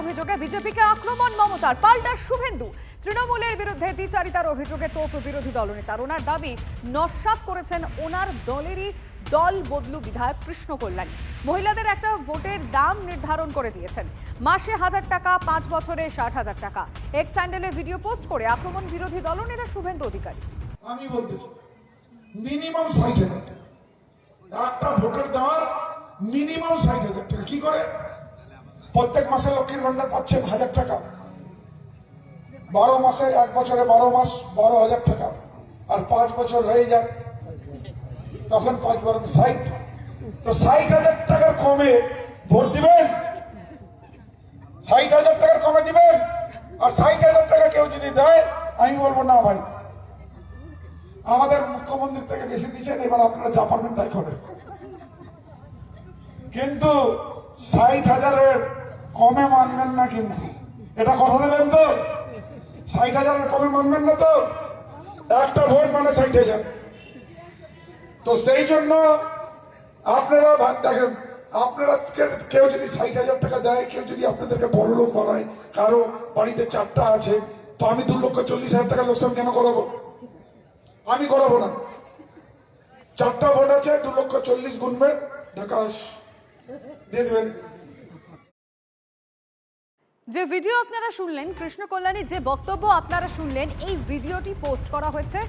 অভিযোগে বিজেপিকে আক্রমণ মমতার, পাল্টা শুভেন্দু। তৃণমূলের বিরুদ্ধে দ্বিচারিতার অভিযোগে তোপ বিরোধী দলনেতার। ওনার দাবি নস্যাৎ করেছেন ওনার দলেরই দল বদলু বিধায়ক কৃষ্ণ কল্যাণী। মহিলাদের একটা ভোটের দাম নির্ধারণ করে দিয়েছেন, মাসে 1000 টাকা, 5 বছরে 60,000 টাকা। এক্স হ্যান্ডেলে ভিডিও পোস্ট করে আক্রমণ বিরোধী দলনেতা শুভেন্দু অধিকারী। আমি বলতেছি মিনিমাম 60,000 টাকা, একটা ভোটের দাম মিনিমাম 60,000 টাকা। কি করে? প্রত্যেক মাসে লক্ষ্মীর ভান্ডার পাচ্ছেন 1000 টাকা, 12 মাসে, 1 বছরে 12 মাস 12,000 টাকা, আর 5 বছর হয়ে যায় তখন 5 বার 60। তো 60,000 টাকার কমে ভোট দিবেন? 60,000 টাকার কমে দিবেন? আর 60,000 টাকা কেউ যদি দেয়, আমি বলবো না ভাই, আমাদের মুখ্যমন্ত্রী থেকে বেশি দিচ্ছেন, এবার আপনারা যা পারবেন তাই করেন। কিন্তু 60,000-এর কমে মানবেন না, কিন্তু এটা কথা দিলেন তো? 60,000-এর কমে মানবেন না তো? একটা ভোট মানে 60,000। তো সেই জন্য আপনারা দেখেন, আপনারা কেউ যদি 60,000 টাকা দেয়, কেউ যদি আপনাদেরকে বড় লোক বানায়, কারো বাড়িতে 4টা আছে, তো আমি 2,40,000 টাকা লোকসান কেন করাবো? আমি করাবো না। 4টা ভোট আছে, 2,40,000 গুনবেন, ঢাকাশ দিয়ে দিবেন। যে ভিডিও আপনারা শুনলেন, কৃষ্ণ কল্যাণীর যে বক্তব্য আপনারা শুনলেন, এই ভিডিওটি পোস্ট করা হয়েছে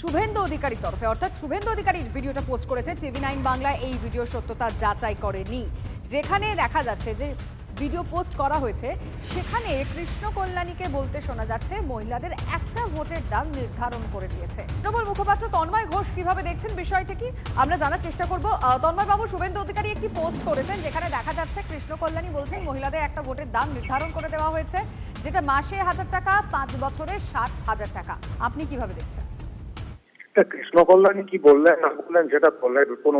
শুভেন্দু অধিকারীর তরফে। অর্থাৎ শুভেন্দু অধিকারী ভিডিওটা পোস্ট করেছে। TV9 বাংলায় এই ভিডিওর সত্যতা যাচাই করেনি। যেখানে দেখা যাচ্ছে যে ভিডিও পোস্ট করা হয়েছে, সেখানে কৃষ্ণ কল্যাণীকে বলতে শোনা যাচ্ছে মহিলাদের একটা ভোটের দাম নির্ধারণ করে দিয়েছে। তৃণমূল মুখপাত্র তন্ময় ঘোষ কিভাবে দেখছেন বিষয়টা কি আমরা জানার চেষ্টা করব। তন্ময় বাবু, শুভেন্দু অধিকারী একটি পোস্ট করেছেন যেখানে দেখা যাচ্ছে কৃষ্ণ কল্যাণী বলছেন মহিলাদের একটা ভোটের দাম নির্ধারণ করে দেওয়া হয়েছে, যেটা মাসে 1000 টাকা, 5 বছরে 60,000 টাকা। আপনি কিভাবে দেখছেন? কৃষ্ণ কল্যাণী কি বললেন না বললেন সেটা দলের কোনো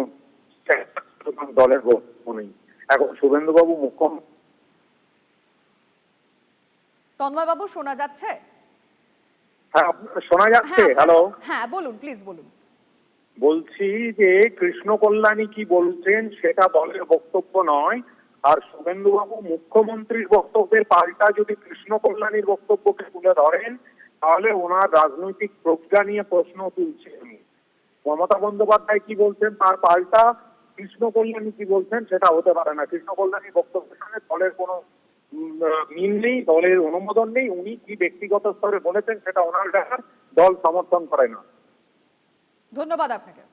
দলের বক্তব্য নেই। এখন শুভেন্দু বাবু মুখ্যমন্ত্রী। তন্ময় বাবু, শোনা যাচ্ছে? হ্যাঁ, শোনা যাচ্ছে। হ্যালো, হ্যাঁ বলুন, প্লিজ বলুন। বলছি যে কৃষ্ণ কল্যাণী কি বলছেন সেটা দলের বক্তব্য নয়। আর শুভেন্দু বাবু মুখ্যমন্ত্রীর বক্তব্যের পাল্টা যদি কৃষ্ণ কল্যাণীর বক্তব্যকে তুলে ধরেন, তাহলে ওনার রাজনৈতিক প্রজ্ঞা নিয়ে প্রশ্ন তুলছেন। মমতা বন্দ্যোপাধ্যায় কি বলছেন তার পাল্টা কৃষ্ণ কল্যাণী কি বলছেন সেটা হতে পারে না। কৃষ্ণ কল্যাণীর বক্তব্যের সঙ্গে দলের কোনো মিল নেই, দলের অনুমোদন নেই। উনি কি ব্যক্তিগত স্তরে বলেছেন সেটা ওনার দেখার, দল সমর্থন করে না। ধন্যবাদ আপনাকে।